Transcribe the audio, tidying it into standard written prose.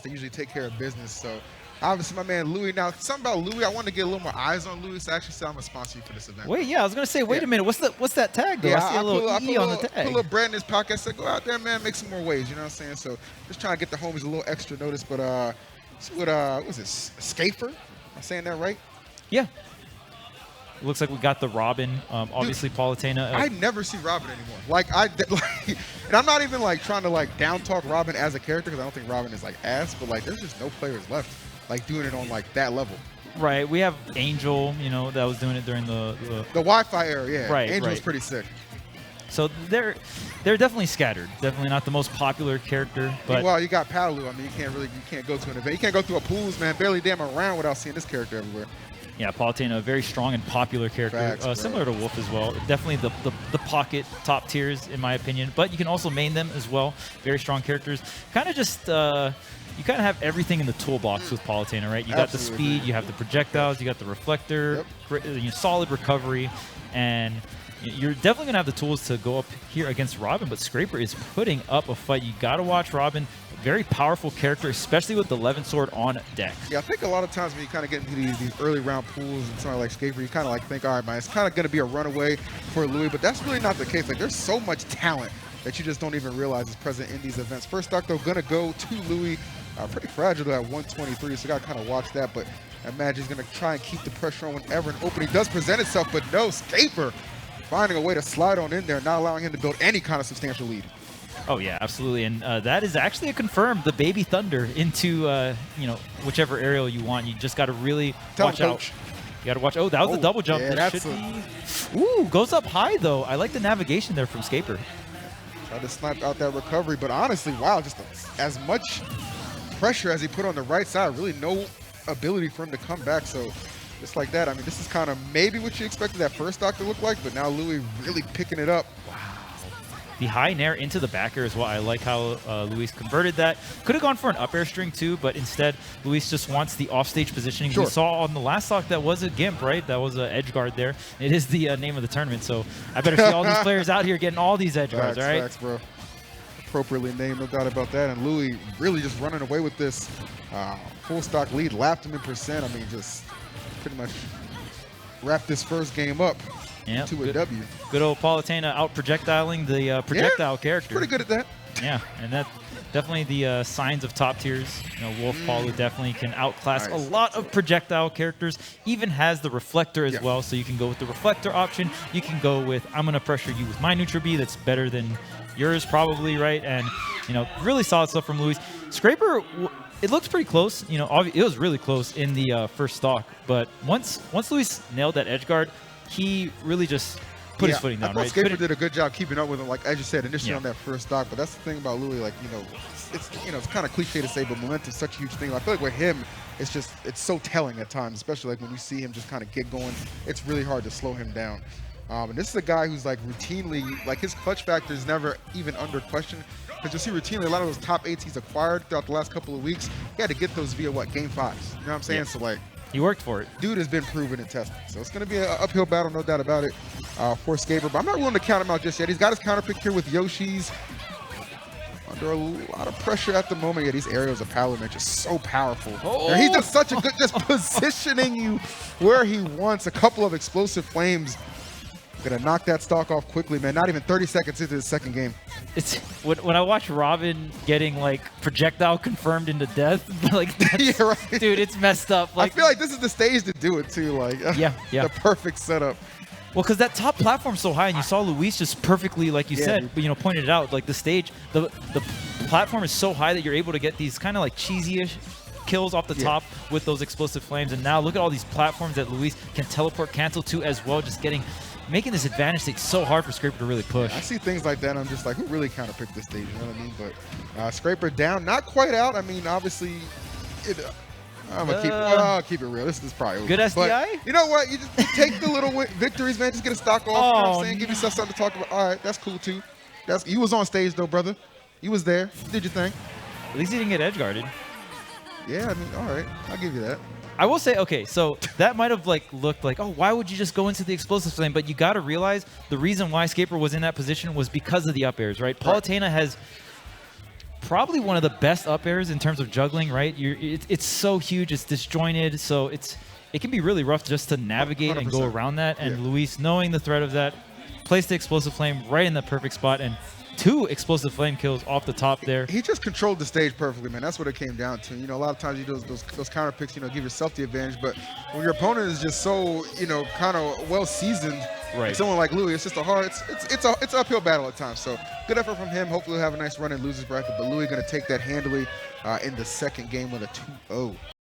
they usually take care of business. So obviously, my man Louis. Now, something about Louis, I want to get a little more eyes on Louis. So I actually said I'm gonna sponsor you for this event. Wait, yeah, I was gonna say, wait a minute, what's that tag though? Yeah, I see a little E on the put tag. a little bread in his pocket. I said, go out there, man, make some more waves. You know what I'm saying? So just trying to get the homies a little extra notice. But what was it? SCAPER? Am I saying that right? Yeah. Looks like we got the Robin. Obviously, dude, Palutena. I never see Robin anymore. Like and I'm not even like trying to like down talk Robin as a character because I don't think Robin is like ass. But like, there's just no players left like doing it on like that level. Right. We have Angel, you know, that was doing it during the Wi-Fi era. Yeah. Right. Angel's pretty sick. So they're definitely scattered. Definitely not the most popular character. But well, you got Palu. I mean, you can't go to an event. You can't go through a pools, man. Barely damn around without seeing this character everywhere. Yeah, Palutena, a very strong and popular character, Facts, similar to Wolf as well. Definitely the pocket top tiers, in my opinion. But you can also main them as well. Very strong characters. Kind of just, you kind of have everything in the toolbox with Palutena, right? You got the speed, you have the projectiles, you got the reflector, solid recovery, and you're definitely going to have the tools to go up here against Robin. But SCAPER is putting up a fight. You got to watch Robin. Very powerful character, especially with the 11 sword on deck. Yeah, I think a lot of times when you kind of get into these early round pools and something like SCAPER, you kind of like think, all right, man, it's kind of going to be a runaway for Louis, but that's really not the case. Like, there's so much talent that you just don't even realize is present in these events. First stock, though, going to go to Louis. Pretty fragile at 123, so you got to kind of watch that, but I imagine he's going to try and keep the pressure on whenever an opening does present itself, but no, SCAPER finding a way to slide on in there, not allowing him to build any kind of substantial lead. Oh yeah, absolutely, and that is actually confirmed. The Baby Thunder into whichever aerial you want. You just got to really watch out. You got to watch. Oh, that was a double jump. Yeah, that should be. Ooh, goes up high though. I like the navigation there from SCAPER. Tried to snipe out that recovery, but honestly, wow, just as much pressure as he put on the right side, really no ability for him to come back. So just like that, I mean, this is kind of maybe what you expected that first stock to look like, but now Louis really picking it up. The high nair into the back air is what I like how Luis converted that. Could have gone for an up air string too, but instead Luis just wants the offstage positioning. Sure. We saw on the last stock that was a gimp, right? That was an edge guard there. It is the name of the tournament, so I better see all these players out here getting all these edge guards, all right? Facts, bro. Appropriately named, no doubt about that. And Louis really just running away with this full stock lead, lapped him in percent. I mean, just pretty much wrapped this first game up. Yep, to a W. Good old Palutena out projectiling the projectile character. Pretty good at that. Yeah, and that definitely the signs of top tiers. You know, Wolf Palu definitely can outclass a lot of projectile characters. Even has the reflector as well, so you can go with the reflector option. You can go with I'm gonna pressure you with my neutral B. That's better than yours probably, right? And you know, really solid stuff from Luis. SCAPER. It looked pretty close. You know, it was really close in the first stock, but once Luis nailed that edge guard, he really just put his footing down, I thought right? SCAPER did a good job keeping up with him, like as you said, initially on that first stock. But that's the thing about Louis, like, it's kind of cliche to say, but momentum's such a huge thing. I feel like with him, it's so telling at times, especially like when you see him just kind of get going. It's really hard to slow him down. And this is a guy who's like routinely, like his clutch factor is never even under question. Because you'll see routinely a lot of those top 8s he's acquired throughout the last couple of weeks, he had to get those via game 5s. You know what I'm saying? Yeah. So like, he worked for it. Dude has been proven and tested. So it's going to be an uphill battle, no doubt about it, for SCAPER. But I'm not willing to count him out just yet. He's got his counter pick here with Yoshi's. Under a lot of pressure at the moment. Yeah, these aerials of Palu, man, just so powerful. And he's done such a good, just positioning you where he wants. A couple of explosive flames. Gonna knock that stock off quickly, man. Not even 30 seconds into the second game. It's when I watch Robin getting like projectile confirmed into death, like dude, it's messed up. Like, I feel like this is the stage to do it too. Like, the perfect setup. Well, because that top platform's so high, and you saw Luis just perfectly, like you said, pointed it out. Like the stage, the platform is so high that you're able to get these kind of like cheesy-ish kills off the top with those explosive flames. And now look at all these platforms that Luis can teleport cancel to as well, just making this advantage state so hard for SCAPER to really push. I see things like that, and I'm just like, who really counterpicked this stage? You know what I mean? But SCAPER down, not quite out. I mean, obviously, I'm gonna keep it real. This is probably over. Good SDI? But you know what? You just take the little victories, man. Just get a stock off. You know what I'm saying? Give yourself something to talk about. All right, that's cool too. You was on stage though, brother. You was there. You did your thing. At least he didn't get edge guarded. Yeah, I mean, all right, I'll give you that. I will say, okay, so that might have like looked like, oh, why would you just go into the explosive flame? But you got to realize the reason why SCAPER was in that position was because of the up airs, right? Palutena has probably one of the best up airs in terms of juggling, right? It's so huge, it's disjointed, so it can be really rough just to navigate 100%. And go around that. And Luis, knowing the threat of that, placed the explosive flame right in the perfect spot, and 2 explosive flame kills off the top there. He just controlled the stage perfectly, man. That's what it came down to. You know, a lot of times you do those counter picks, you know, give yourself the advantage. But when your opponent is just so, you know, kind of well seasoned, like someone like Louis, it's just it's an uphill battle at times. So good effort from him. Hopefully he'll have a nice run in losers bracket. But Louis going to take that handily in the second game with a 2-0.